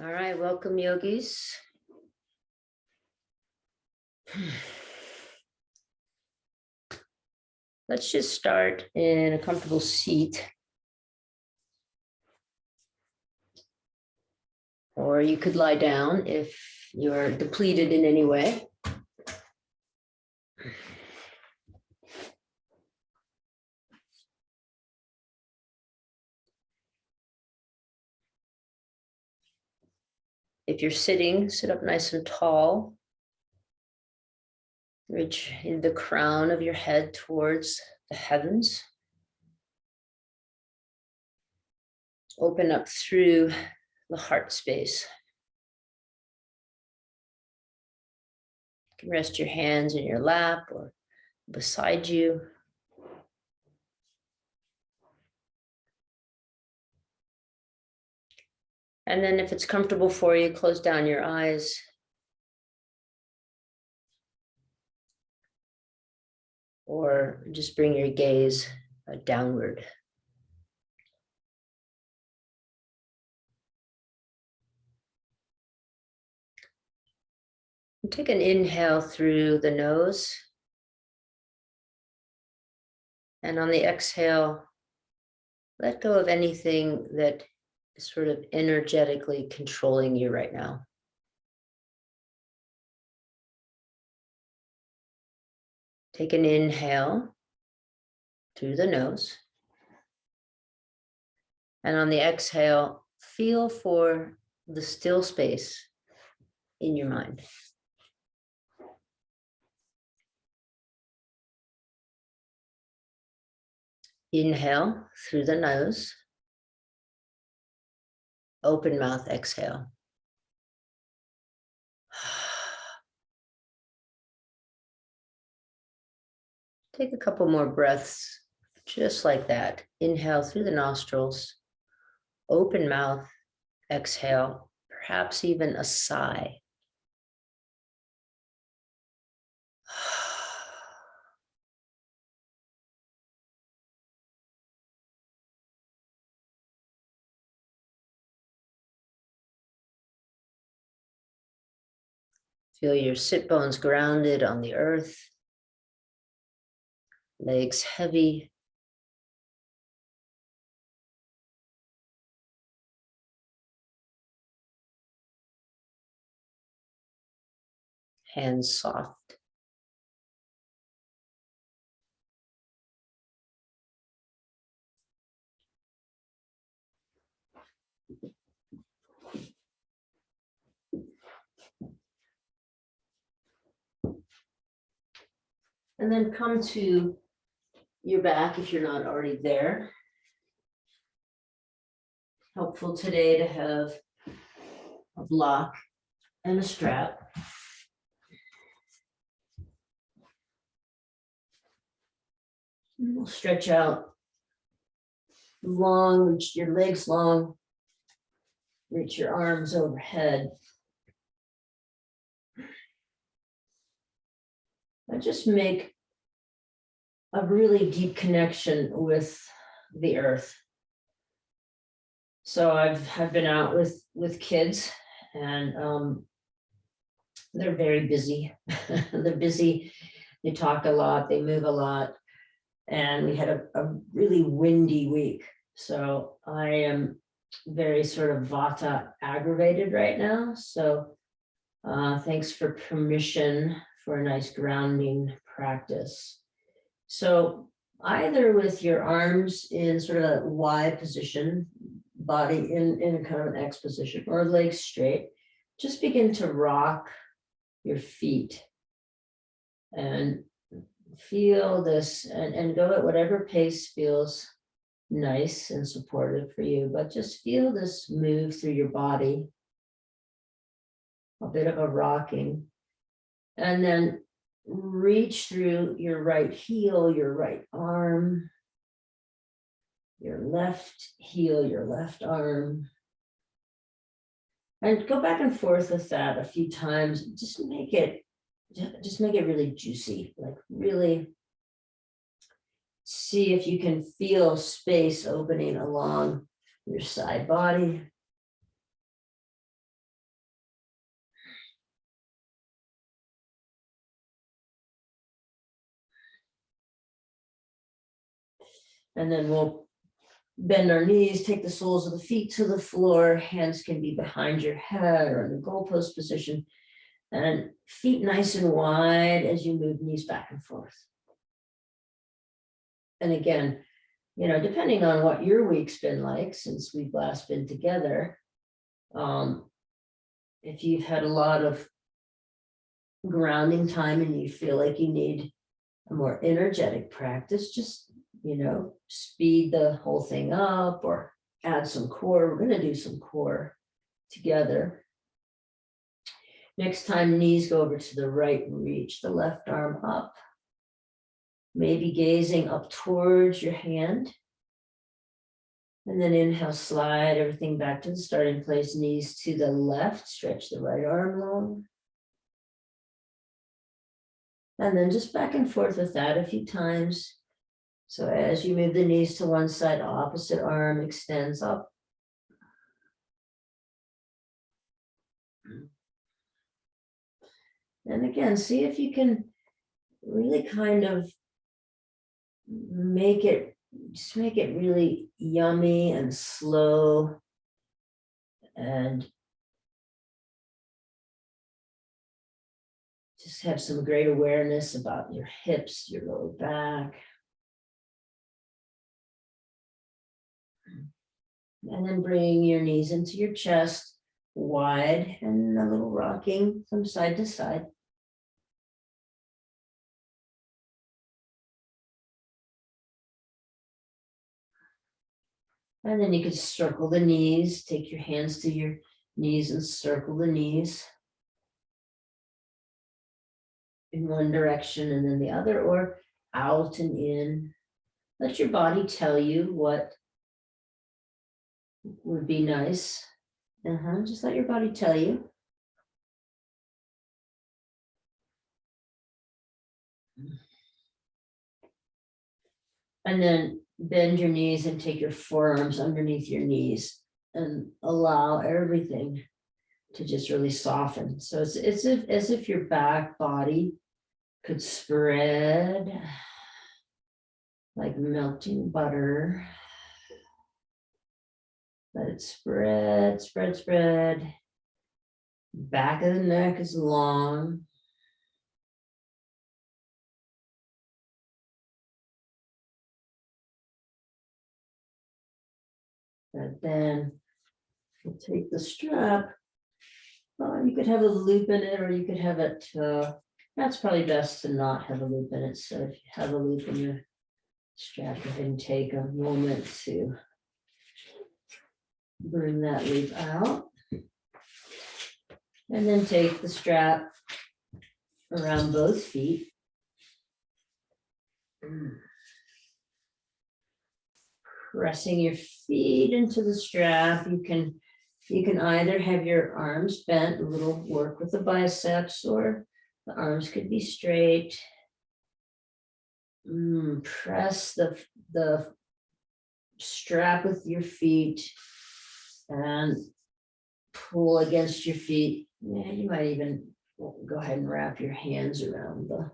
All right, welcome, yogis. Let's just start in a comfortable seat. Or you could lie down if you're depleted in any way. If you're sitting, sit up nice and tall. Reach in the crown of your head towards the heavens. Open up through the heart space. You can rest your hands in your lap or beside you. And then if it's comfortable for you, close down your eyes. Or just bring your gaze downward. And take an inhale through the nose. And on the exhale, let go of anything that is sort of energetically controlling you right now. Take an inhale through the nose. And on the exhale, feel for the still space in your mind. Inhale through the nose. Open mouth, exhale. Take a couple more breaths, just like that. Inhale through the nostrils, open mouth, exhale, perhaps even a sigh. Feel your sit bones grounded on the earth, legs heavy. Hands soft. And then come to your back if you're not already there. Helpful today to have a block and a strap. And we'll stretch out long, reach your legs long, reach your arms overhead. And just make a really deep connection with the earth. So I've been out with kids and they're very busy. They're busy, they talk a lot, they move a lot. And we had a really windy week. So I am very sort of Vata aggravated right now. So thanks for permission for a nice grounding practice. So either with your arms in sort of a Y position, body in a kind of an X position, or legs straight, just begin to rock your feet and feel this and go at whatever pace feels nice and supportive for you, but just feel this move through your body, a bit of a rocking, and then reach through your right heel, your right arm, your left heel, your left arm, and go back and forth with that a few times. Just make it really juicy, like really see if you can feel space opening along your side body. And then we'll bend our knees, take the soles of the feet to the floor. Hands can be behind your head or in the goalpost position. And feet nice and wide as you move knees back and forth. And again, depending on what your week's been like since we've last been together, if you've had a lot of grounding time and you feel like you need a more energetic practice, just, speed the whole thing up or add some core. We're going to do some core together. Next time, knees go over to the right, reach the left arm up. Maybe gazing up towards your hand. And then inhale, slide everything back to the starting place, knees to the left, stretch the right arm long. And then just back and forth with that a few times. So as you move the knees to one side, opposite arm extends up. And again, see if you can really kind of make it really yummy and slow. And just have some great awareness about your hips, your lower back. And then bring your knees into your chest, wide and a little rocking from side to side. And then you could circle the knees, take your hands to your knees and circle the knees in one direction and then the other, or out and in. Let your body tell you what would be nice. Just let your body tell you. And then bend your knees and take your forearms underneath your knees and allow everything to just really soften. So it's as if your back body could spread like melting butter. Let it spread, spread, spread. Back of the neck is long. And then we'll take the strap. You could have a loop in it, or you could have it, that's probably best to not have a loop in it. So if you have a loop in your strap, go ahead and take a moment to bring that loop out. And then take the strap around both feet. Pressing your feet into the strap. You can either have your arms bent, a little work with the biceps, or the arms could be straight. Press the strap with your feet and pull against your feet. Yeah, you might even go ahead and wrap your hands around the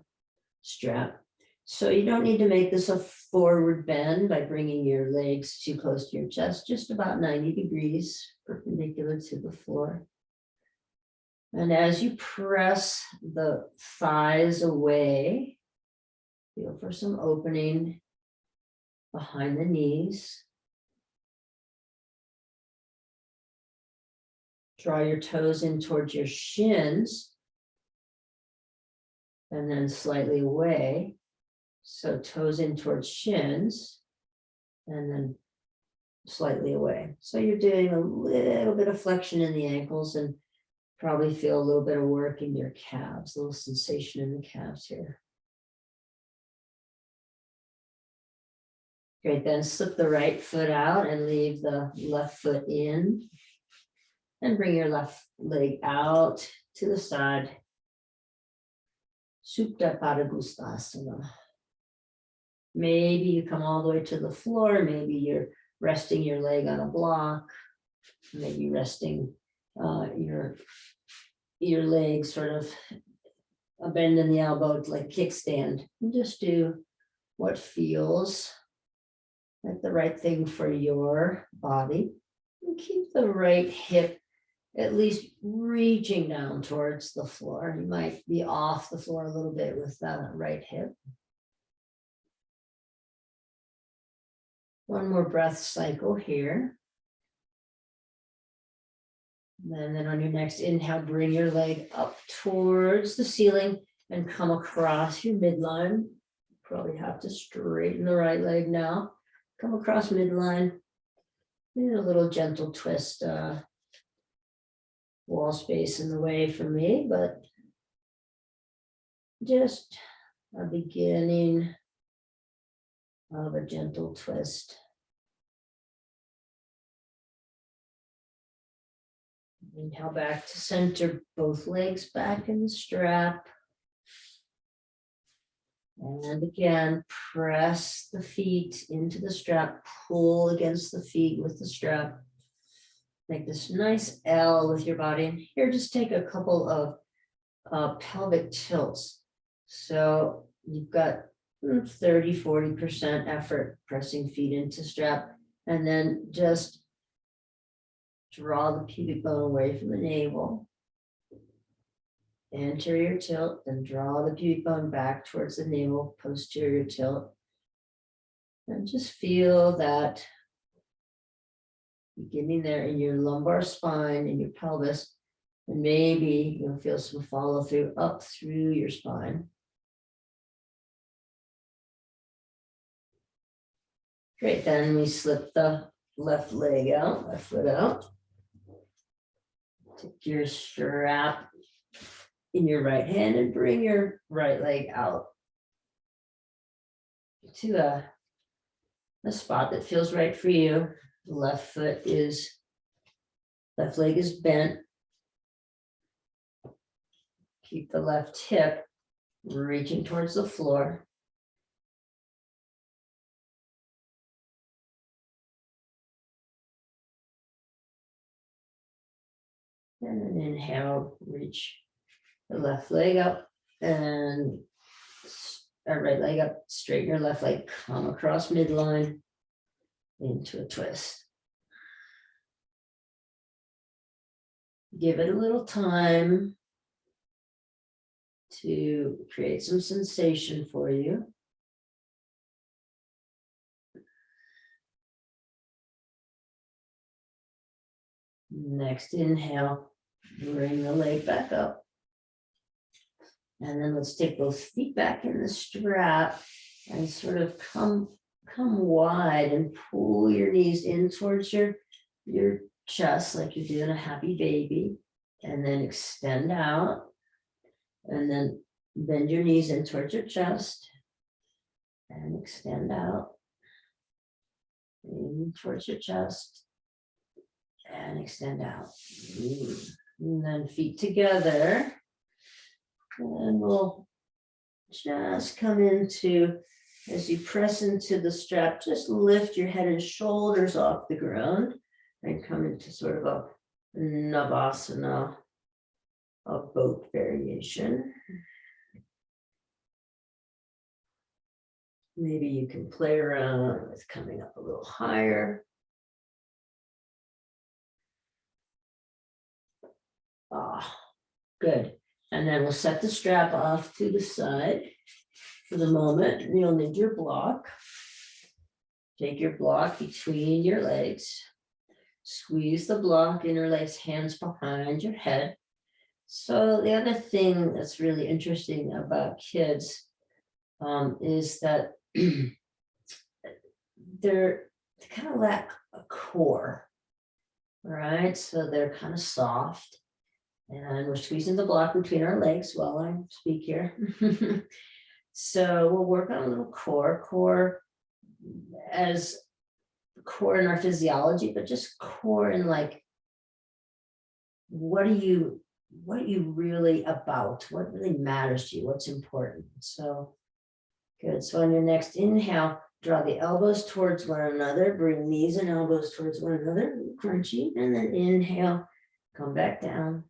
strap. So you don't need to make this a forward bend by bringing your legs too close to your chest, just about 90 degrees perpendicular to the floor. And as you press the thighs away, feel for some opening behind the knees. Draw your toes in towards your shins and then slightly away. So toes in towards shins and then slightly away. So you're doing a little bit of flexion in the ankles and probably feel a little bit of work in your calves, a little sensation in the calves here. Great, then slip the right foot out and leave the left foot in. And bring your left leg out to the side. Supta Padangusthasana. Maybe you come all the way to the floor. Maybe you're resting your leg on a block. Maybe resting your leg sort of a bend in the elbow like kickstand. And just do what feels like the right thing for your body. And keep the right hip at least reaching down towards the floor. You might be off the floor a little bit with that right hip. One more breath cycle here. And then on your next inhale, bring your leg up towards the ceiling and come across your midline. Probably have to straighten the right leg now. Come across midline. And a little gentle twist. Wall space in the way for me, but just a beginning of a gentle twist. Inhale back to center, both legs back in the strap. And again, press the feet into the strap, pull against the feet with the strap. Make this nice L with your body. And here, just take a couple of pelvic tilts. So you've got 30–40% effort pressing feet into strap, and then just draw the pubic bone away from the navel. Anterior tilt, then draw the pubic bone back towards the navel, posterior tilt. And just feel that beginning there in your lumbar spine, in your pelvis, and maybe you'll feel some follow through up through your spine. Great, then we slip the left leg out, left foot out. Take your strap in your right hand and bring your right leg out to a spot that feels right for you. The left leg is bent. Keep the left hip reaching towards the floor. And then inhale, reach the left leg up and our right leg up, straighten your left leg, come across midline into a twist. Give it a little time to create some sensation for you. Next inhale, bring the leg back up. And then let's take both feet back in the strap and sort of come wide and pull your knees in towards your chest like you're doing a happy baby. And then extend out. And then bend your knees in towards your chest. And extend out. In towards your chest. And extend out. And then feet together. And we'll just come into, as you press into the strap, just lift your head and shoulders off the ground and come into sort of a Navasana, a boat variation. Maybe you can play around with coming up a little higher. Good. And then we'll set the strap off to the side for the moment. You'll need your block. Take your block between your legs. Squeeze the block, interlace hands behind your head. So the other thing that's really interesting about kids is that they kind of lack a core, right? So they're kind of soft. And we're squeezing the block between our legs while I speak here. So we'll work on a little core as core in our physiology, but just core in like, what are you really about? What really matters to you? What's important? So good. So on your next inhale, draw the elbows towards one another, bring knees and elbows towards one another, crunchy, and then inhale, come back down.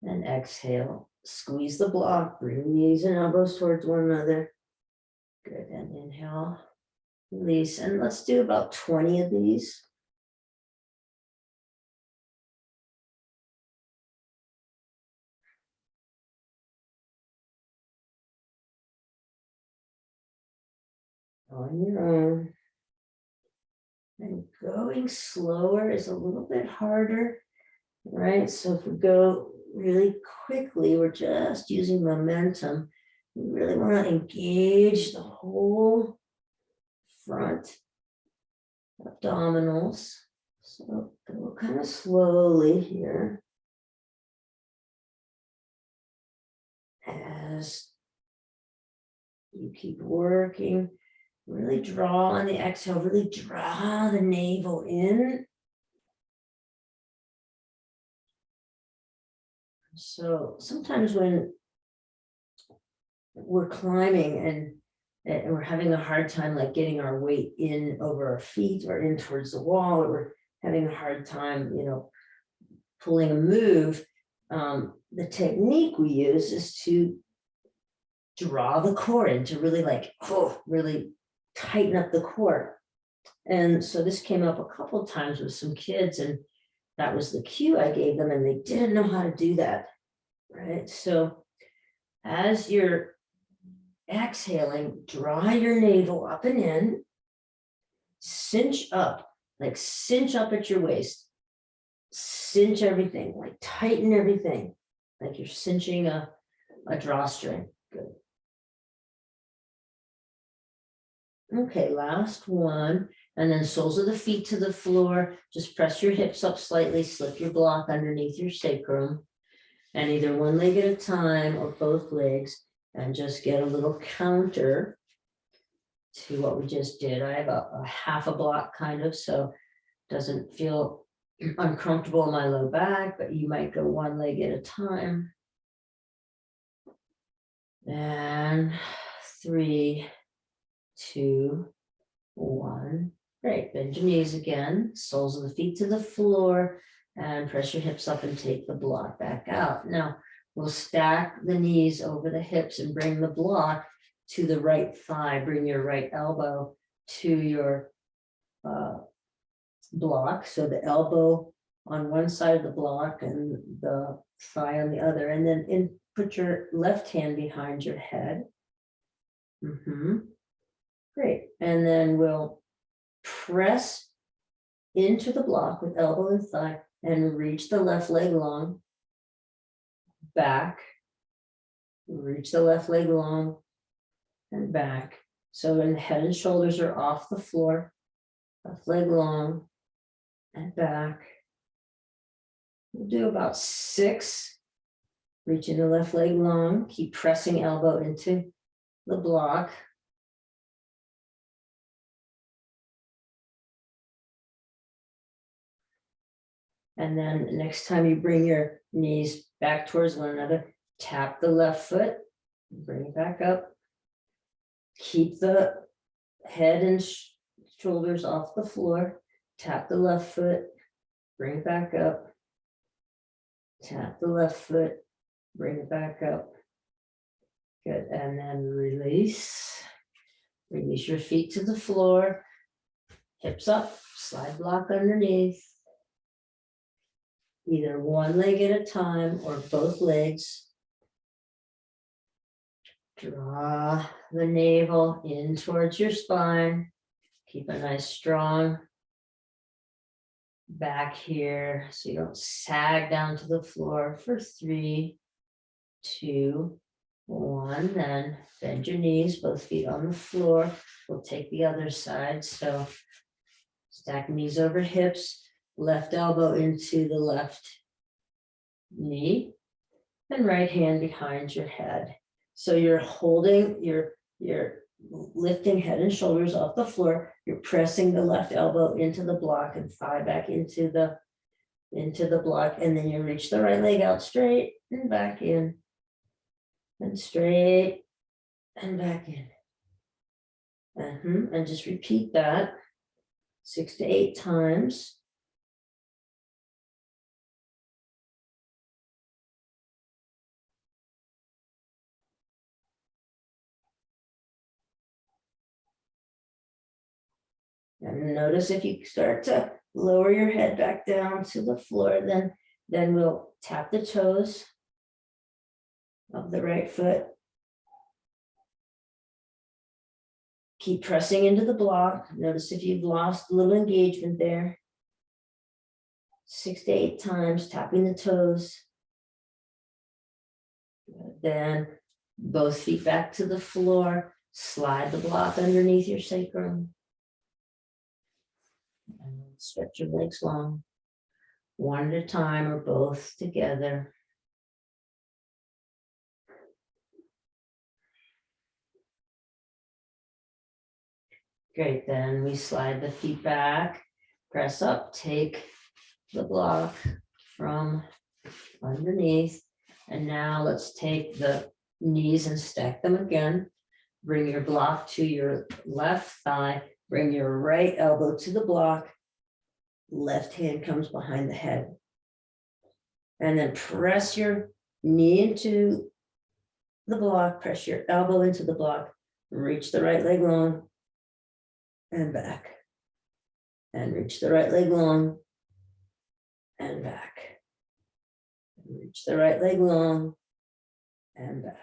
And exhale, squeeze the block, bring knees and elbows towards one another. Good, and inhale, release, and let's do about 20 of these. On your own. And going slower is a little bit harder, right? So if we go really quickly, we're just using momentum. We really want to engage the whole front abdominals. So go kind of slowly here as you keep working. Really draw on the exhale, really draw the navel in. So sometimes when we're climbing and we're having a hard time like getting our weight in over our feet or in towards the wall, or we're having a hard time, pulling a move, the technique we use is to draw the core in, to really really tighten up the core. And so this came up a couple of times with some kids, and that was the cue I gave them, and they didn't know how to do that, right? So as you're exhaling, draw your navel up and in, cinch up, like cinch up at your waist, cinch everything, like tighten everything, like you're cinching a drawstring. Good. Okay, last one. And then soles of the feet to the floor. Just press your hips up slightly, slip your block underneath your sacrum, and either one leg at a time or both legs, and just get a little counter to what we just did. I have a half a block kind of, so it doesn't feel uncomfortable in my low back, but you might go one leg at a time. And 3, 2, 1. Great. Bend your knees again, soles of the feet to the floor, and press your hips up and take the block back out. Now we'll stack the knees over the hips and bring the block to the right thigh. Bring your right elbow to your block. So the elbow on one side of the block and the thigh on the other. And then put your left hand behind your head. Great. And then we'll press into the block with elbow and thigh and reach the left leg long, back, reach the left leg long and back. So when the head and shoulders are off the floor, left leg long and back. We'll do about 6, reaching the left leg long, keep pressing elbow into the block. And then next time you bring your knees back towards one another, tap the left foot, bring it back up. Keep the head and shoulders off the floor. Tap the left foot, bring it back up. Tap the left foot, bring it back up. Good, and then release. Release your feet to the floor, hips up, slide block underneath. Either one leg at a time or both legs. Draw the navel in towards your spine. Keep a nice strong back here so you don't sag down to the floor for 3, 2, 1. Then bend your knees, both feet on the floor. We'll take the other side. So stack knees over hips, left elbow into the left knee, and right hand behind your head. So you're holding, you're lifting head and shoulders off the floor. You're pressing the left elbow into the block and thigh back into the block, and then you reach the right leg out straight and back in, and straight and back in. And just repeat that 6 to 8 times. And notice if you start to lower your head back down to the floor, then we'll tap the toes of the right foot. Keep pressing into the block. Notice if you've lost a little engagement there. 6 to 8 times, tapping the toes. Then both feet back to the floor. Slide the block underneath your sacrum. And stretch your legs long. One at a time or both together. Great, then we slide the feet back, press up, take the block from underneath. And now let's take the knees and stack them again. Bring your block to your left thigh, bring your right elbow to the block. Left hand comes behind the head. And then press your knee into the block, press your elbow into the block, reach the right leg long and back. And reach the right leg long and back. Reach the right leg long and back.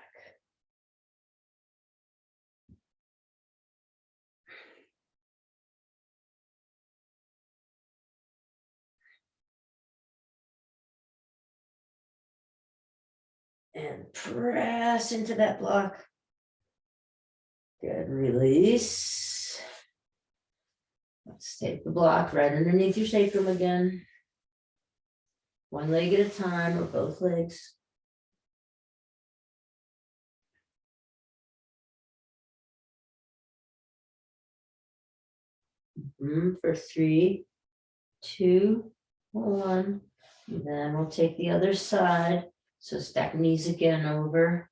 And press into that block. Good, release. Let's take the block right underneath your sacrum again. One leg at a time or both legs. For 3, 2, 1. And then we'll take the other side. So stack knees again over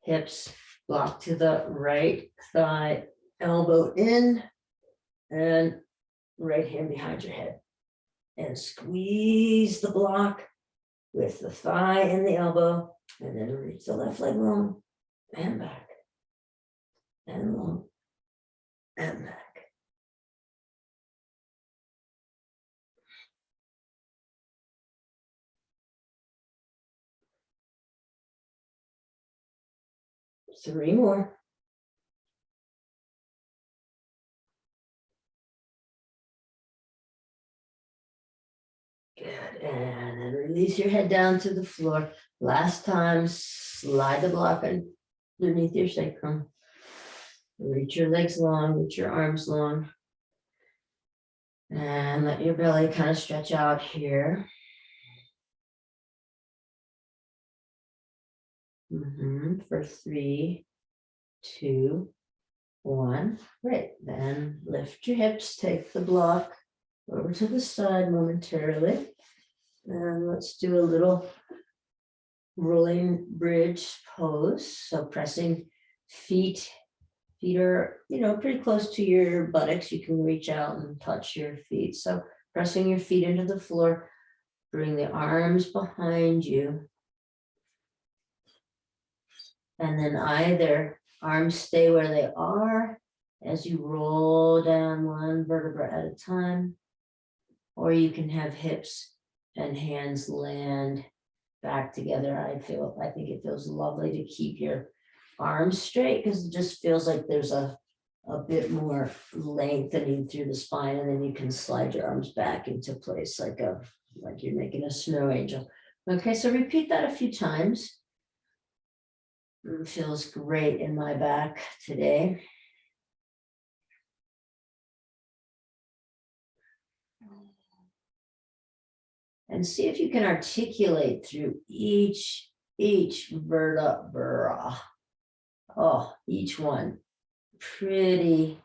hips, block to the right thigh, elbow in, and right hand behind your head. And squeeze the block with the thigh and the elbow, and then reach the left leg long and back, and long and back. Three more. Good, and then release your head down to the floor. Last time, slide the block underneath your sacrum. Reach your legs long, reach your arms long. And let your belly kind of stretch out here. For 3, 2, 1. Great. Then lift your hips, take the block over to the side momentarily. And let's do a little rolling bridge pose. So pressing feet are, pretty close to your buttocks. You can reach out and touch your feet. So pressing your feet into the floor, bring the arms behind you. And then either arms stay where they are as you roll down one vertebra at a time, or you can have hips and hands land back together. I think it feels lovely to keep your arms straight because it just feels like there's a bit more lengthening through the spine, and then you can slide your arms back into place like you're making a snow angel. Okay, so repeat that a few times. It feels great in my back today. And see if you can articulate through each vertebra. Oh, each one. Pretty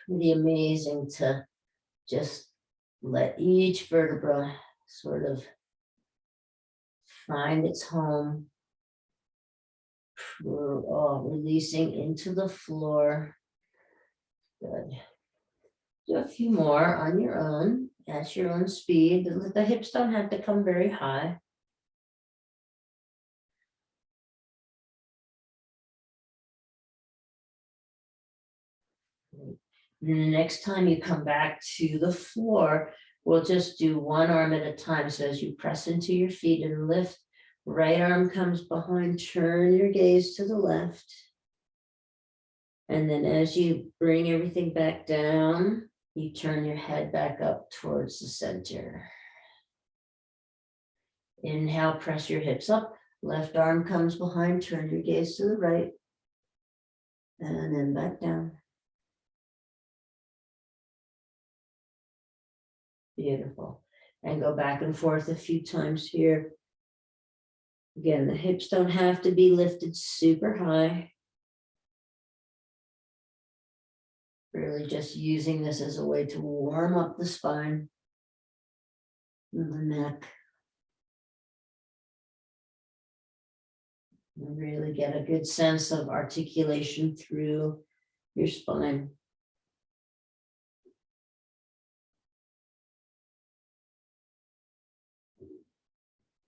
amazing to just let each vertebra sort of find its home. Releasing into the floor. Good. Do a few more on your own, at your own speed. The hips don't have to come very high. Next time you come back to the floor, we'll just do one arm at a time. So as you press into your feet and lift, right arm comes behind, turn your gaze to the left. And then as you bring everything back down, you turn your head back up towards the center. Inhale, press your hips up. Left arm comes behind, turn your gaze to the right. And then back down. Beautiful. And go back and forth a few times here. Again, the hips don't have to be lifted super high. Really just using this as a way to warm up the spine and the neck. And really get a good sense of articulation through your spine.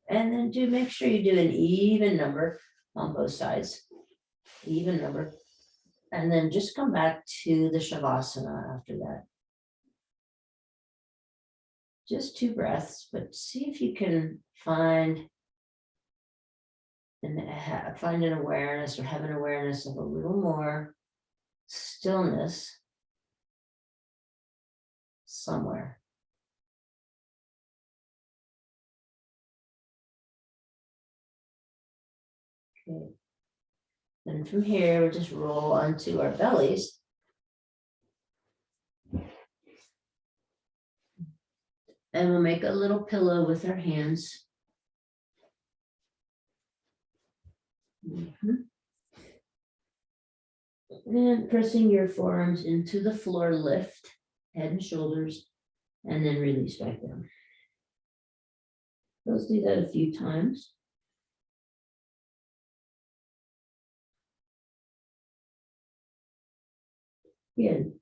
And then make sure you do an even number on both sides, even number. And then just come back to the Shavasana after that. Just 2 breaths, but see if you can find an awareness or have an awareness of a little more stillness somewhere. Okay. And from here, we'll just roll onto our bellies. And we'll make a little pillow with our hands. And pressing your forearms into the floor, lift head and shoulders, and then release back down. Let's do that a few times. Again,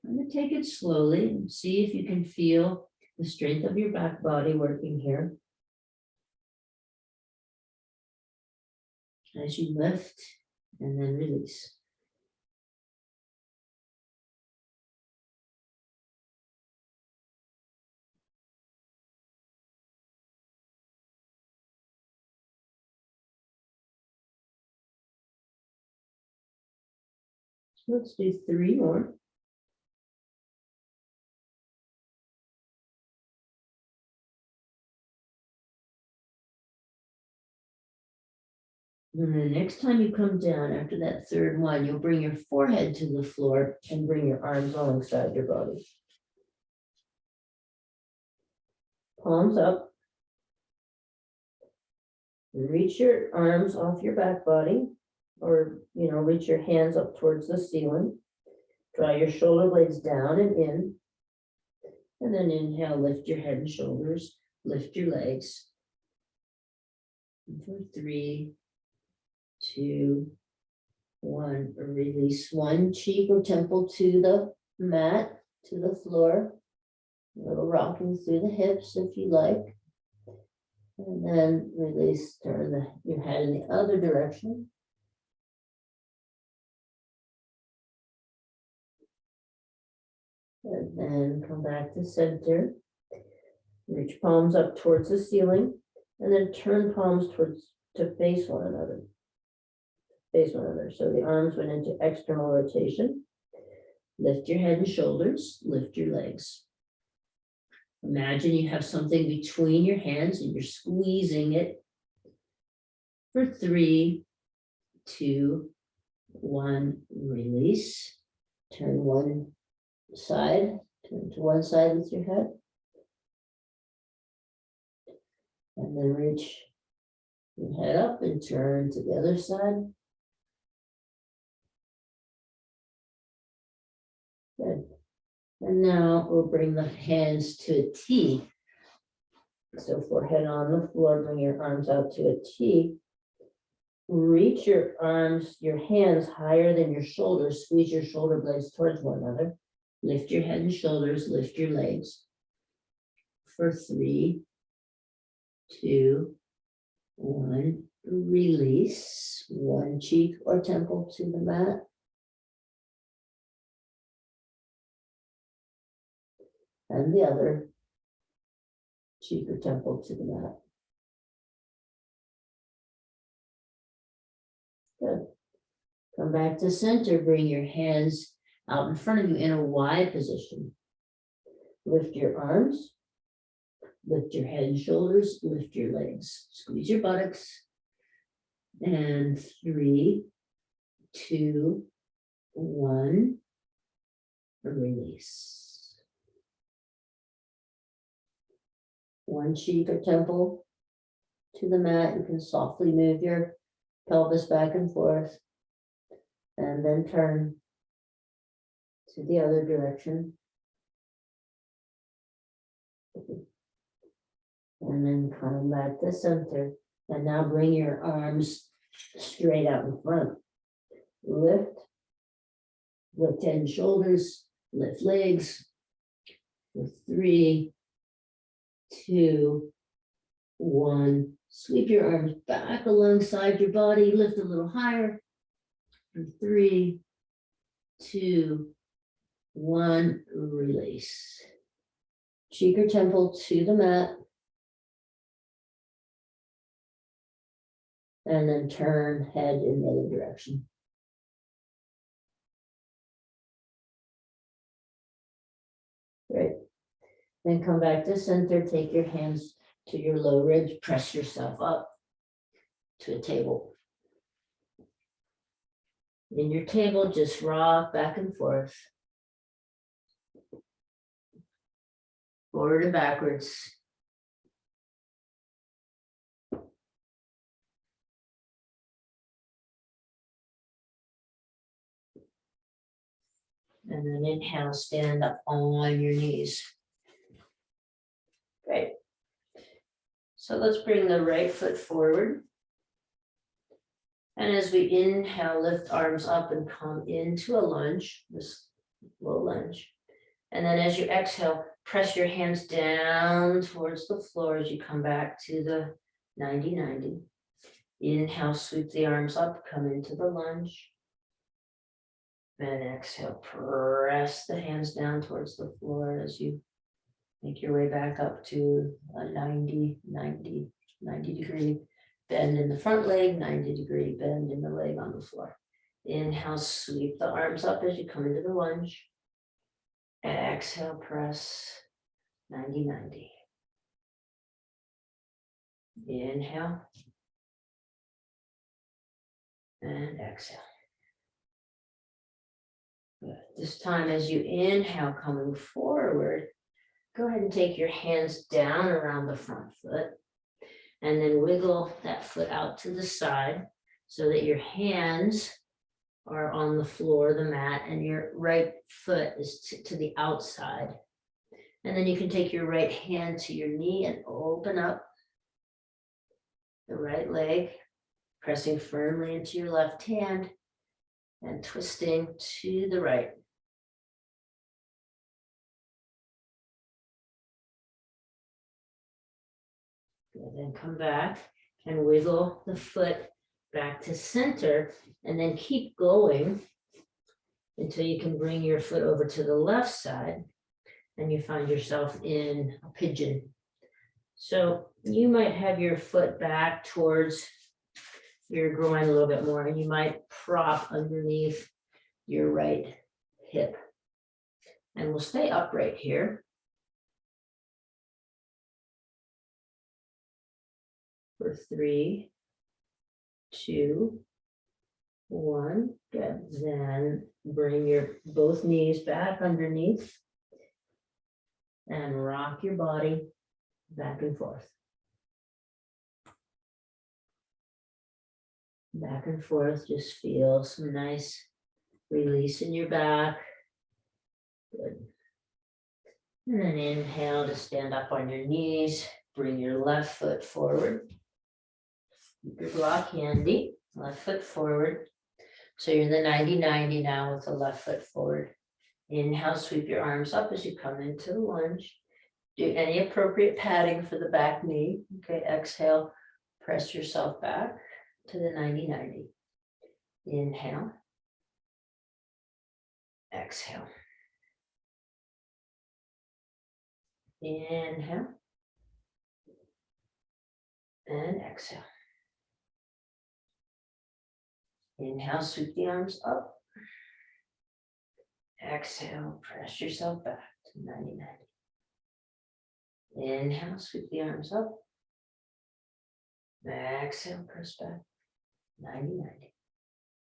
kind of take it slowly and see if you can feel the strength of your back body working here. As you lift and then release. So let's do 3 more. And the next time you come down after that 3rd one, you'll bring your forehead to the floor and bring your arms alongside your body. Palms up. Reach your arms off your back body, or reach your hands up towards the ceiling. Draw your shoulder blades down and in. And then inhale, lift your head and shoulders, lift your legs. And for 3, 2, 1, release one cheek or temple to the mat, to the floor. A little rocking through the hips if you like. And then release, turn your head in the other direction. And then come back to center. Reach palms up towards the ceiling, and then turn palms to face one another. Face one another. So the arms went into external rotation. Lift your head and shoulders, lift your legs. Imagine you have something between your hands and you're squeezing it. For 3, 2, 1, release. Turn one side, turn to one side with your head. And then reach your head up and turn to the other side. Good. And now we'll bring the hands to a T. So forehead on the floor, bring your arms out to a T. Reach your hands higher than your shoulders. Squeeze your shoulder blades towards one another. Lift your head and shoulders, lift your legs. For 3, 2, 1, release. One cheek or temple to the mat. and the other cheek or temple to the mat. Good. Come back to center, bring your hands out in front of you in a Y position. Lift your arms, lift your head and shoulders, lift your legs, squeeze your buttocks. And 3, 2, 1, release. One cheek or temple to the mat. You can softly move your pelvis back and forth, and then turn to the other direction. And then come back to center. And now bring your arms straight out in front. Lift head and shoulders, lift legs. For 3, 2, 1. Sweep your arms back alongside your body, lift a little higher. For 3, 2, 1, release. Cheek or temple to the mat. And then turn head in the other direction. Great. Then come back to center, take your hands to your low ribs, press yourself up to a table. In your table, just rock back and forth. Forward and backwards. And then inhale, stand up on your knees. Great. So let's bring the right foot forward. And as we inhale, lift arms up and come into a lunge, this low lunge. And then as you exhale, press your hands down towards the floor as you come back to the 90-90. Inhale, sweep the arms up, come into the lunge. And exhale, press the hands down towards the floor as you make your way back up to a 90 degree bend in the front leg, 90 degree bend in the leg on the floor. Inhale, sweep the arms up as you come into the lunge. Exhale, press 90-90. Inhale. And exhale. Good. This time as you inhale, coming forward, go ahead and take your hands down around the front foot and then wiggle that foot out to the side so that your hands are on the floor, the mat, and your right foot is to the outside. And then you can take your right hand to your knee and open up the right leg, pressing firmly into your left hand and twisting to the right. Good. Then come back and wiggle the foot back to center, and then keep going until you can bring your foot over to the left side and you find yourself in a pigeon. So you might have your foot back towards your groin a little bit more, and you might prop underneath your right hip. And we'll stay upright here. For 3, 2, 1. Good. Then bring your both knees back underneath and rock your body back and forth. Back and forth, just feel some nice release in your back. Good. And then inhale to stand up on your knees. Bring your left foot forward. Keep your block handy. Left foot forward. So you're in the 90-90 now with the left foot forward. Inhale, sweep your arms up as you come into the lunge. Do any appropriate padding for the back knee. Okay, exhale, press yourself back to the 90-90. Inhale. Exhale. Inhale. And exhale. Inhale, sweep the arms up. Exhale, press yourself back to 90-90. Inhale, sweep the arms up. Exhale, press back, 90-90.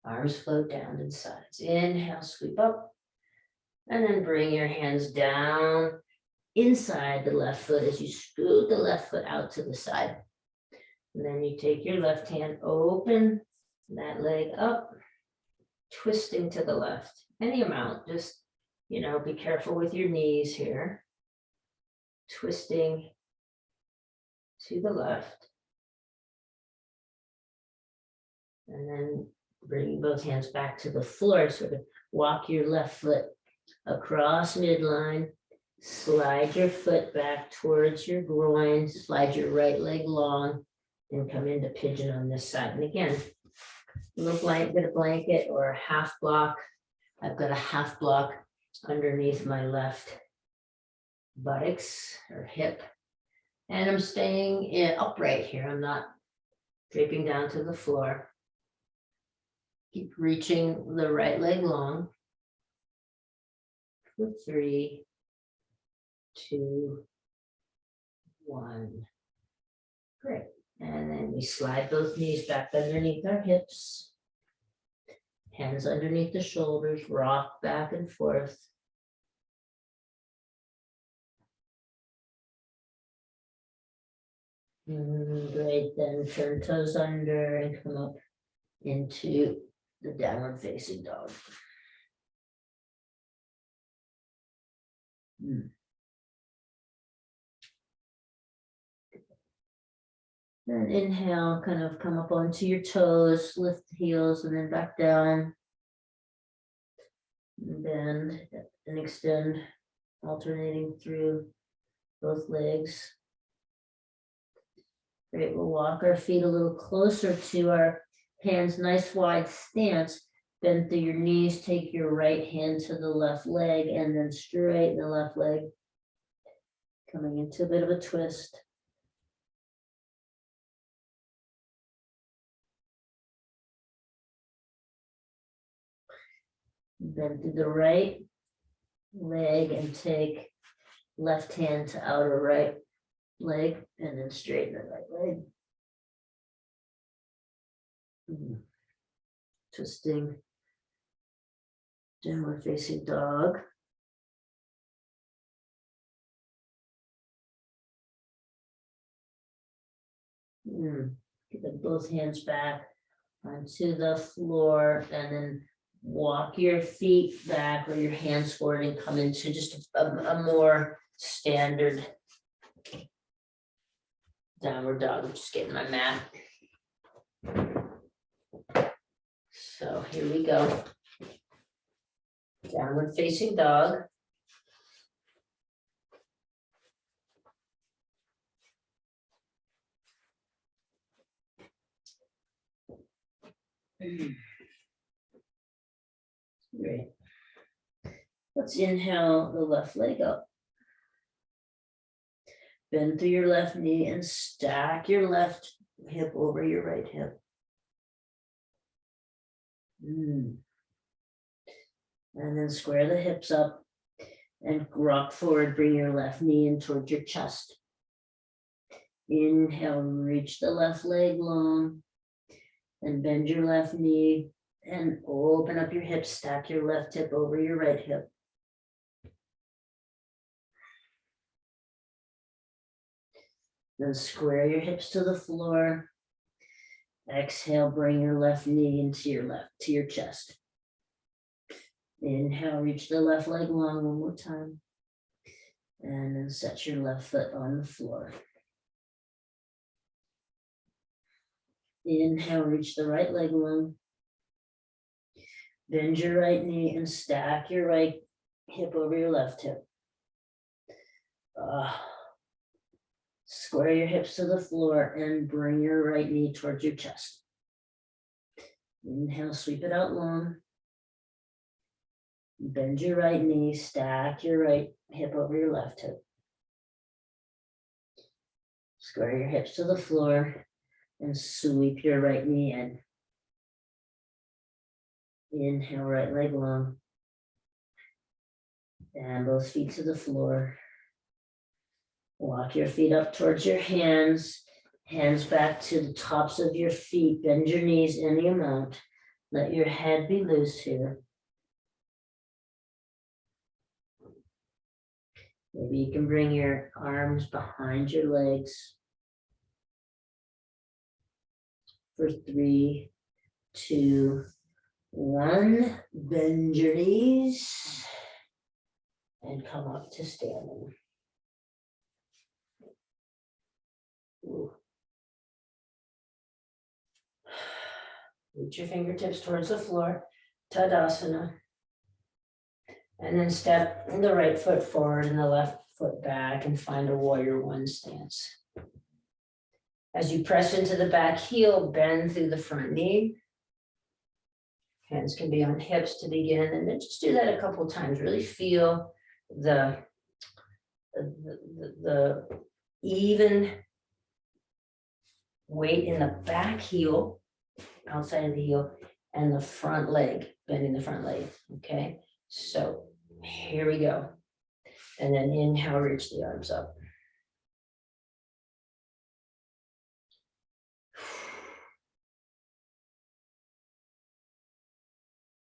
Arms float down to the sides. Inhale, sweep up. And then bring your hands down inside the left foot as you scoot the left foot out to the side. And then you take your left hand, open that leg up, twisting to the left. Any amount, just, be careful with your knees here. Twisting to the left. And then bring both hands back to the floor. Sort of walk your left foot across midline. Slide your foot back towards your groin. Slide your right leg long and come into pigeon on this side. And again, a little bit of blanket or a half block. I've got a half block underneath my left buttocks or hip. And I'm staying upright here. I'm not draping down to the floor. Keep reaching the right leg long. For 3, 2, 1. Great. And then we slide both knees back underneath our hips. Hands underneath the shoulders, rock back and forth. Great, then turn toes under and come up into the downward facing dog. Then inhale, kind of come up onto your toes, lift the heels and then back down. And bend and extend, alternating through both legs. Great, we'll walk our feet a little closer to our hands, nice wide stance. Bend through your knees, take your right hand to the left leg and then straighten the left leg. Coming into a bit of a twist. Bend through the right leg and take left hand to outer right leg and then straighten the right leg. Twisting, downward facing dog. Get both hands back onto the floor and then walk your feet back or your hands forward and come into just a more standard downward dog. I'm just getting my mat. So here we go. Downward facing dog. Great. Let's inhale the left leg up. Bend through your left knee and stack your left hip over your right hip. And then square the hips up and rock forward, bring your left knee in towards your chest. Inhale, reach the left leg long and bend your left knee and open up your hips, stack your left hip over your right hip. Then square your hips to the floor. Exhale, bring your left knee into your chest. Inhale, reach the left leg long one more time. And then set your left foot on the floor. Inhale, reach the right leg long. Bend your right knee and stack your right hip over your left hip. Square your hips to the floor and bring your right knee towards your chest. Inhale, sweep it out long. Bend your right knee, stack your right hip over your left hip. Square your hips to the floor and sweep your right knee in. Inhale, right leg long. And both feet to the floor. Walk your feet up towards your hands. Hands back to the tops of your feet. Bend your knees any amount. Let your head be loose here. Maybe you can bring your arms behind your legs. For 3, 2, 1. Bend your knees and come up to standing. Ooh. Reach your fingertips towards the floor, Tadasana. And then step the right foot forward and the left foot back and find a warrior one stance. As you press into the back heel, bend through the front knee. Hands can be on hips to begin, and then just do that a couple of times. Really feel the even weight in the back heel, outside of the heel, and the front leg, bending the front leg, okay? So here we go. And then inhale, reach the arms up.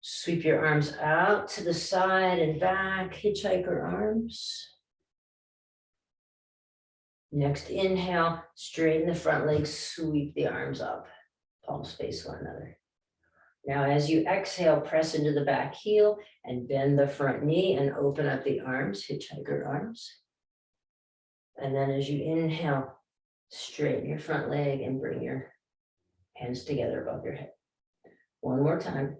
Sweep your arms out to the side and back, hitchhiker arms. Next inhale, straighten the front leg, sweep the arms up, palms face one another. Now as you exhale, press into the back heel and bend the front knee and open up the arms, hitchhiker arms. And then as you inhale, straighten your front leg and bring your hands together above your head. One more time.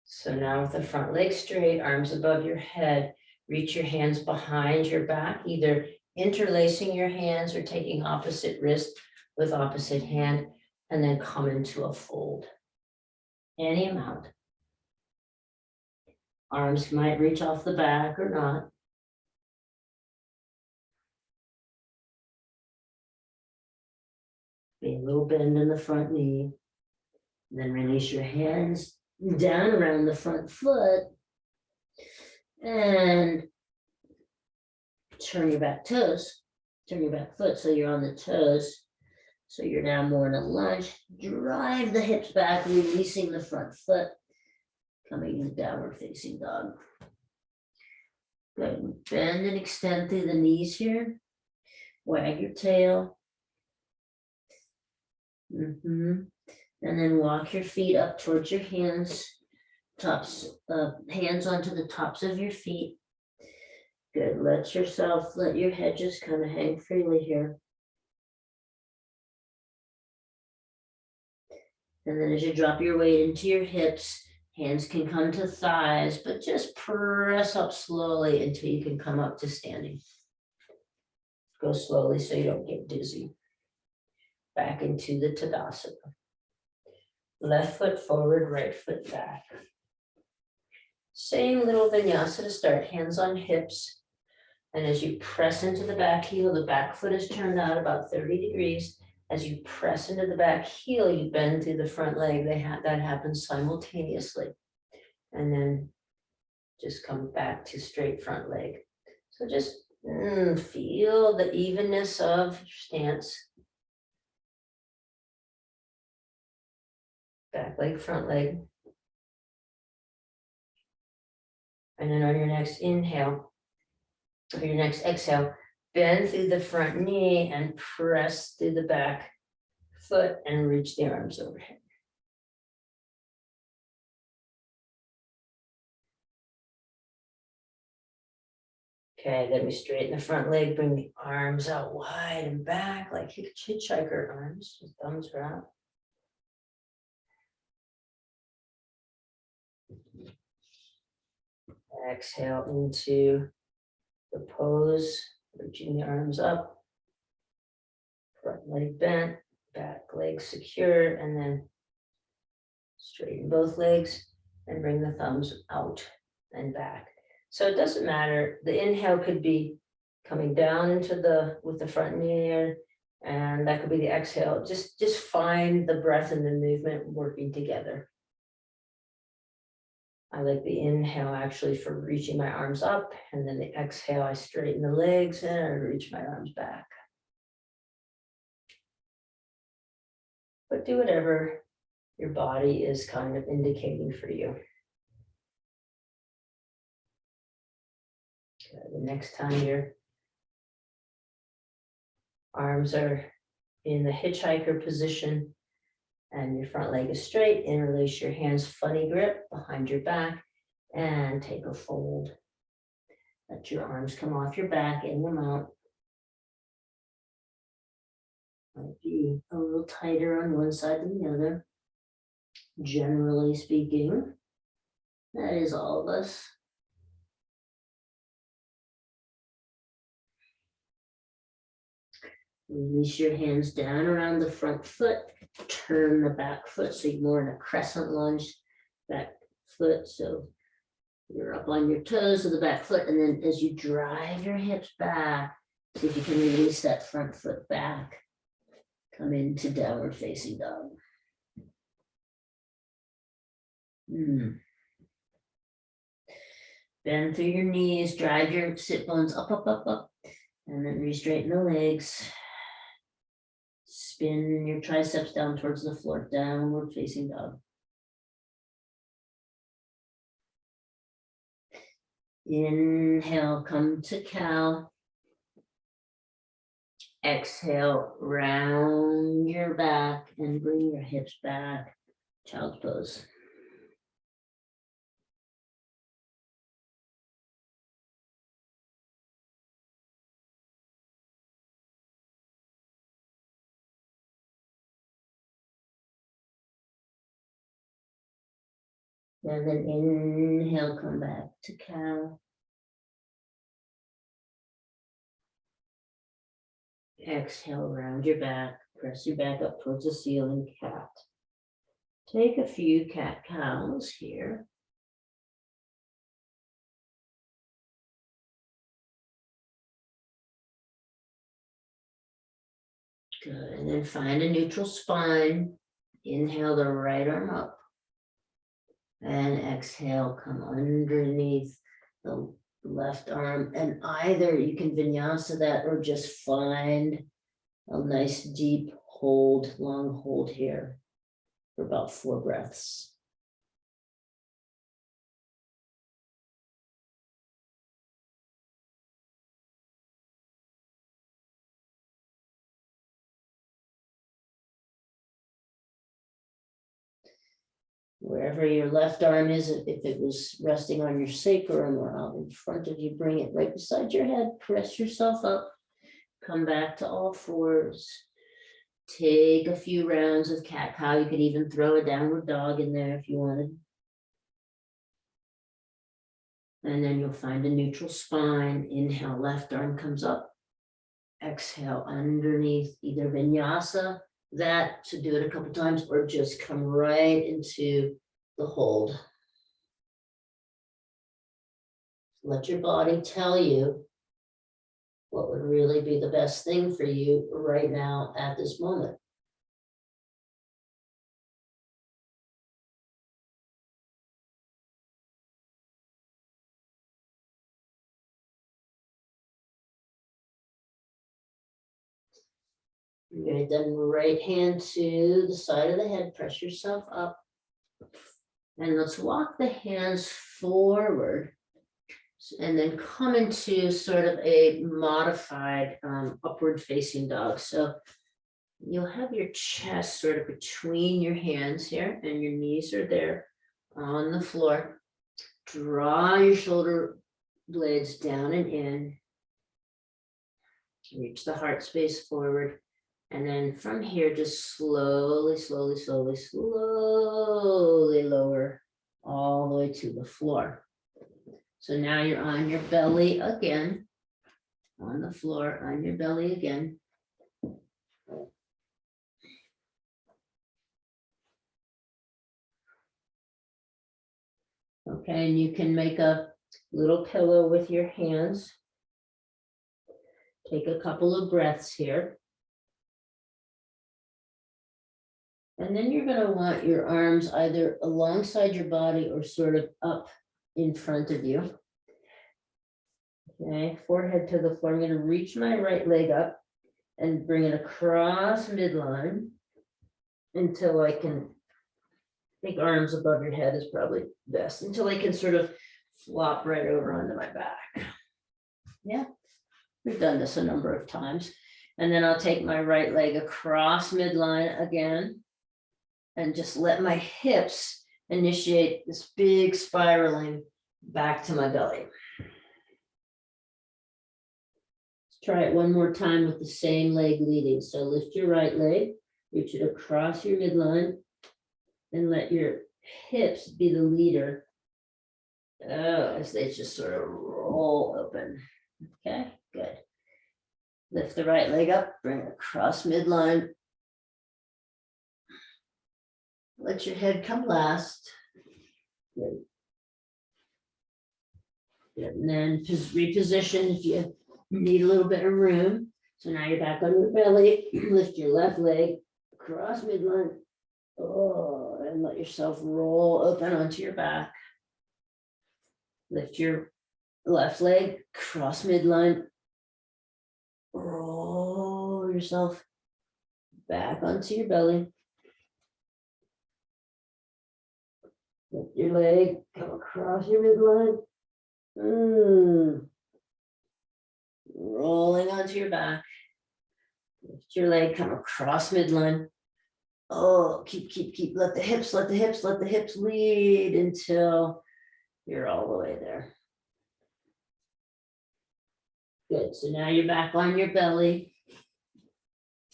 So now with the front leg straight, arms above your head, reach your hands behind your back, either interlacing your hands or taking opposite wrist with opposite hand, and then come into a fold. Any amount. Arms might reach off the back or not. Be a little bend in the front knee. Then release your hands down around the front foot and turn your back toes, turn your back foot so you're on the toes. So you're now more in a lunge. Drive the hips back, releasing the front foot, coming into downward facing dog. Good. Bend and extend through the knees here. Wag your tail. And then walk your feet up towards your hands, hands onto the tops of your feet. Good, let your head just kind of hang freely here. And then as you drop your weight into your hips, hands can come to thighs, but just press up slowly until you can come up to standing. Go slowly so you don't get dizzy. Back into the Tadasana. Left foot forward, right foot back. Same little vinyasa to start, hands on hips. And as you press into the back heel, the back foot is turned out about 30 degrees. As you press into the back heel, you bend through the front leg. That happens simultaneously. And then just come back to straight front leg. So just feel the evenness of your stance. Back leg, front leg. And then on your next inhale, or your next exhale, bend through the front knee and press through the back foot and reach the arms overhead. Okay, then we straighten the front leg, bring the arms out wide and back like hitchhiker arms, just thumbs are out. Exhale into the pose, reaching the arms up, front leg bent, back leg secure, and then straighten both legs. and bring the thumbs out and back. So it doesn't matter, the inhale could be coming down into with the front knee here, and that could be the exhale. Just find the breath and the movement working together. I like the inhale actually for reaching my arms up, and then the exhale, I straighten the legs and I reach my arms back. But do whatever your body is kind of indicating for you. Okay, the next time your arms are in the hitchhiker position and your front leg is straight, interlace your hands, funny grip behind your back, and take a fold. Let your arms come off your back in them out. Might be a little tighter on one side than the other. Generally speaking, that is all of us. Release your hands down around the front foot, turn the back foot so you're more in a crescent lunge, back foot, so you're up on your toes of the back foot, and then as you drive your hips back, see if you can release that front foot back. Come into downward facing dog. Bend through your knees, drive your sit bones up, up, up, up, and then re-straighten the legs. Spin your triceps down towards the floor, downward facing dog. Inhale, come to cow. Exhale, round your back and bring your hips back. Child's pose. And then inhale, come back to cow. Exhale, round your back, press your back up towards the ceiling, cat. Take a few cat cows here. Good, and then find a neutral spine. Inhale the right arm up. And exhale, come underneath the left arm. And either you can vinyasa that or just find a nice deep hold, long hold here for about 4 breaths. Wherever your left arm is, if it was resting on your sacrum or out in front of you, bring it right beside your head, press yourself up, come back to all fours. Take a few rounds of cat-cow. You could even throw a downward dog in there if you wanted. And then you'll find a neutral spine. Inhale, left arm comes up. Exhale, underneath, either vinyasa, that to do it a couple times, or just come right into the hold. Let your body tell you what would really be the best thing for you right now at this moment. Good, then right hand to the side of the head, press yourself up. And let's walk the hands forward and then come into sort of a modified upward facing dog. So you'll have your chest sort of between your hands here and your knees are there on the floor. Draw your shoulder blades down and in. Reach the heart space forward. And then from here, just slowly, slowly, slowly, slowly lower all the way to the floor. So now you're on your belly again, on the floor, on your belly again. Okay, and you can make a little pillow with your hands. Take a couple of breaths here. And then you're gonna want your arms either alongside your body or sort of up in front of you. Okay, forehead to the floor. I'm gonna reach my right leg up and bring it across midline until I can, I think arms above your head is probably best, until I can sort of flop right over onto my back. Yeah, we've done this a number of times. And then I'll take my right leg across midline again and just let my hips initiate this big spiraling back to my belly. Let's try it one more time with the same leg leading. So lift your right leg, reach it across your midline, and let your hips be the leader as they just sort of roll open. Okay, good. Lift the right leg up, bring it across midline. Let your head come last. Good. Good. And then just reposition if you need a little bit of room. So now you're back on your belly. Lift your left leg across midline. Oh, and let yourself roll open onto your back. Lift your left leg, cross midline. Roll yourself back onto your belly. Lift your leg, come across your midline. Rolling onto your back. Lift your leg, come across midline. Oh, keep, let the hips lead until you're all the way there. Good, so now you're back on your belly.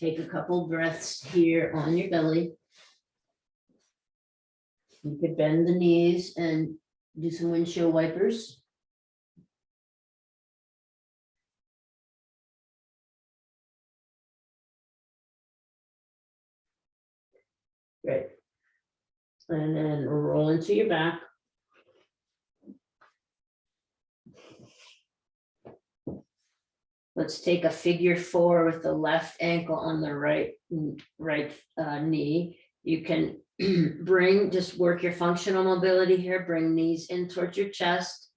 Take a couple breaths here on your belly. You could bend the knees and do some windshield wipers. Great. And then roll into your back. Let's take a figure 4 with the left ankle on the right knee. You can just work your functional mobility here, bring knees in towards your chest.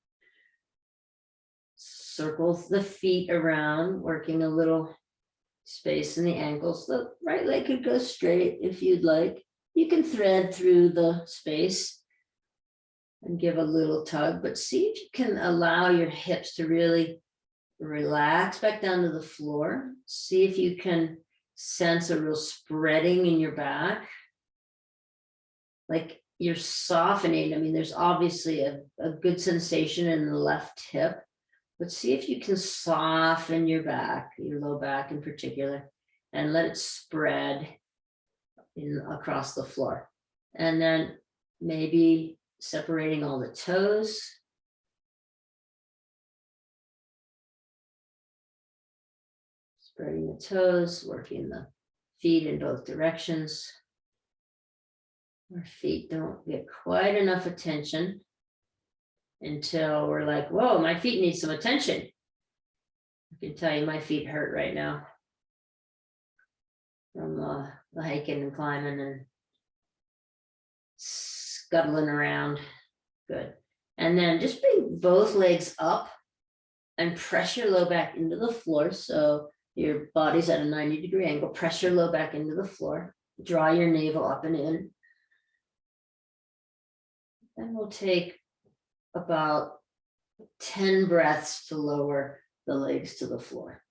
Circle the feet around, working a little space in the ankles. The right leg could go straight if you'd like. You can thread through the space and give a little tug, but see if you can allow your hips to really relax back down to the floor. See if you can sense a real spreading in your back. Like you're softening. I mean, there's obviously a good sensation in the left hip, but see if you can soften your back, your low back in particular, and let it spread across the floor. And then maybe separating all the toes. Spreading the toes, working the feet in both directions. Our feet don't get quite enough attention until we're like, whoa, my feet need some attention. I can tell you my feet hurt right now from the hiking and climbing and scuttling around. Good. And then just bring both legs up and press your low back into the floor. So your body's at a 90-degree angle. Press your low back into the floor. Draw your navel up and in. And we'll take about 10 breaths to lower the legs to the floor.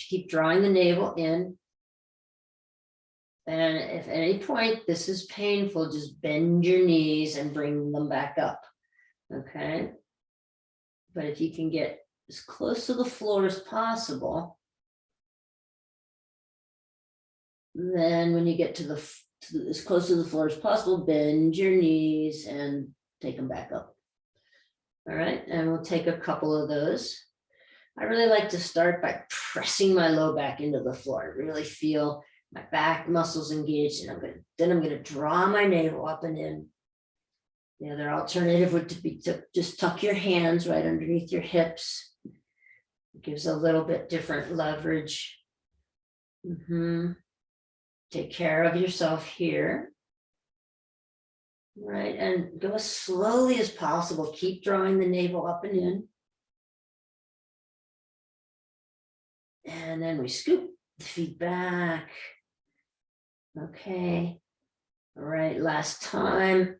Keep drawing the navel in. And if at any point this is painful, just bend your knees and bring them back up. Okay. But if you can get as close to the floor as possible, then when you get to as close to the floor as possible, bend your knees and take them back up. All right, and we'll take a couple of those. I really like to start by pressing my low back into the floor. Really feel my back muscles engaged, and I'm gonna draw my navel up and in. The other alternative would be to just tuck your hands right underneath your hips. It gives a little bit different leverage. Take care of yourself here. Right, and go as slowly as possible. Keep drawing the navel up and in. And then we scoop the feet back. Okay. All right, last time.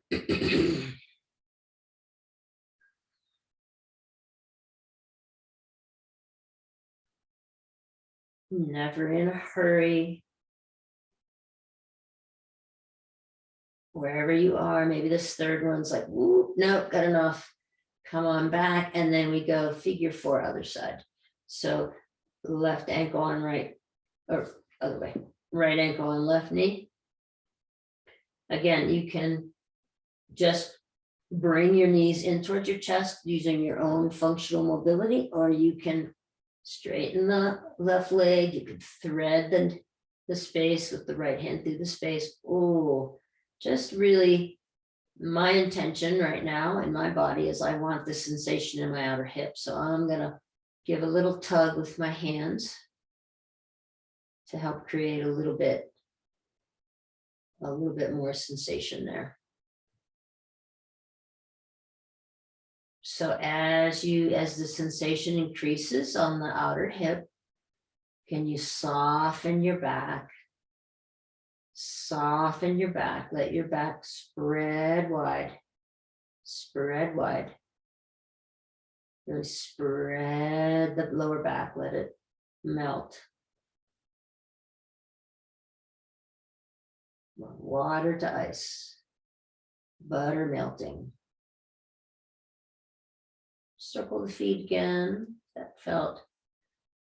Never in a hurry. Wherever you are, maybe this third one's like, whoop, nope, got enough. Come on back. And then we go figure 4 other side. So left ankle on right, or other way, right ankle on left knee. Again, you can just bring your knees in towards your chest using your own functional mobility, or you can straighten the left leg. You can thread the space with the right hand through the space. Oh, just really my intention right now in my body is I want this sensation in my outer hip. So I'm going to give a little tug with my hands to help create a little bit more sensation there. So as the sensation increases on the outer hip, can you soften your back? Soften your back. Let your back spread wide. Spread wide. Really spread the lower back. Let it melt. Water to ice. Butter melting. Circle the feet again. That felt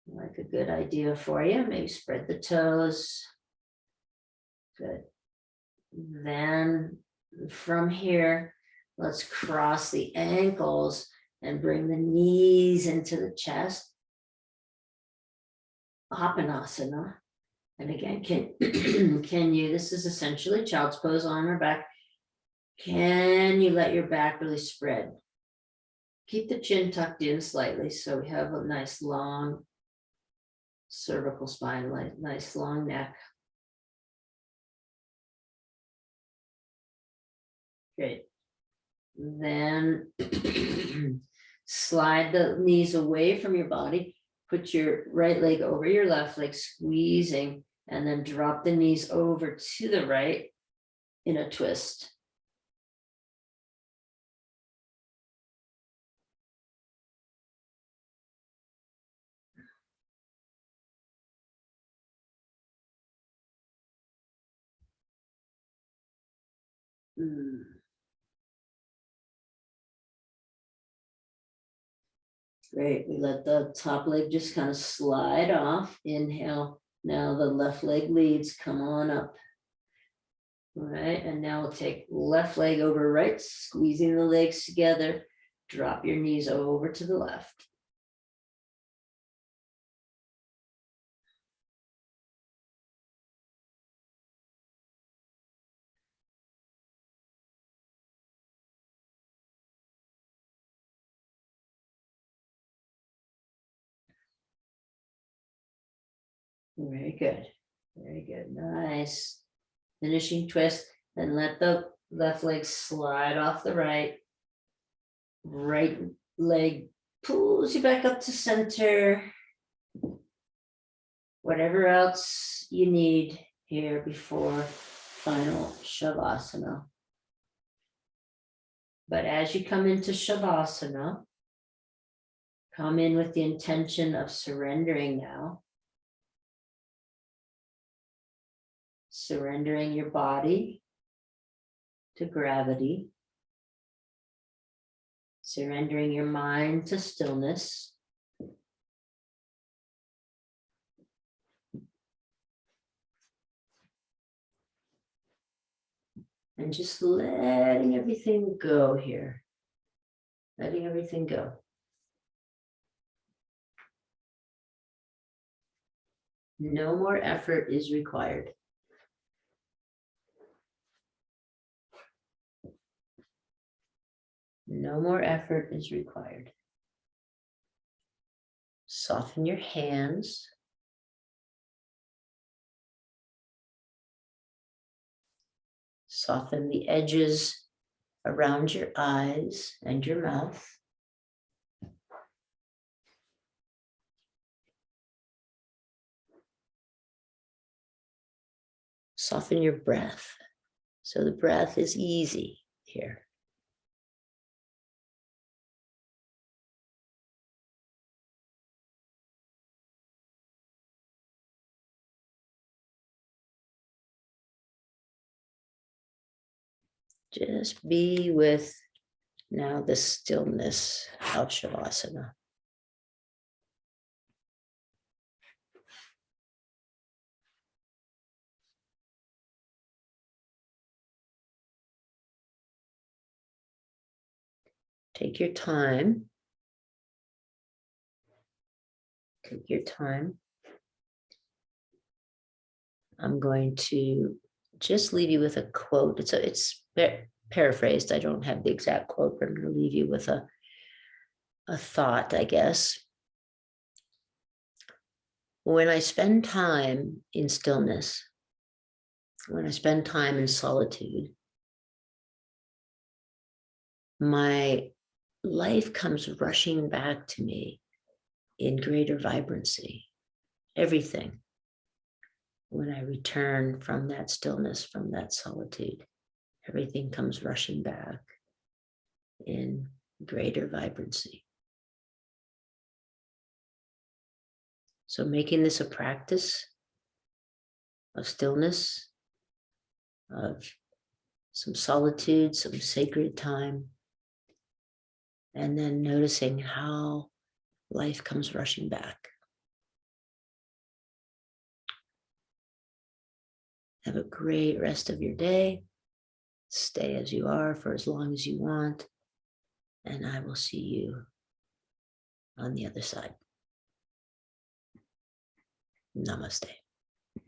like a good idea for you. Maybe spread the toes. Good. Then from here, let's cross the ankles and bring the knees into the chest. Apanasana. And again, can you, this is essentially child's pose, arm or back. Can you let your back really spread? Keep the chin tucked in slightly so we have a nice long cervical spine, like nice long neck. Great. Then slide the knees away from your body. Put your right leg over your left leg, squeezing, and then drop the knees over to the right in a twist. Great. We let the top leg just kind of slide off. Inhale. Now the left leg leads. Come on up. All right. And now we'll take left leg over right, squeezing the legs together. Drop your knees over to the left. Very good. Very good. Nice. Finishing twist. Then let the left leg slide off the right. Right leg pulls you back up to center. Whatever else you need here before final Shavasana. But as you come into Shavasana, come in with the intention of surrendering now. Surrendering your body to gravity. Surrendering your mind to stillness. And just letting everything go here. Letting everything go. No more effort is required. No more effort is required. Soften your hands. Soften the edges around your eyes and your mouth. Soften your breath. So the breath is easy here. Just be with now the stillness of Shavasana. Take your time. Take your time. I'm going to just leave you with a quote. It's paraphrased. I don't have the exact quote, but I'm going to leave you with a thought, I guess. When I spend time in stillness, when I spend time in solitude, my life comes rushing back to me in greater vibrancy. Everything. When I return from that stillness, from that solitude, everything comes rushing back in greater vibrancy. So making this a practice of stillness, of some solitude, some sacred time, and then noticing how life comes rushing back. Have a great rest of your day. Stay as you are for as long as you want, and I will see you on the other side. Namaste.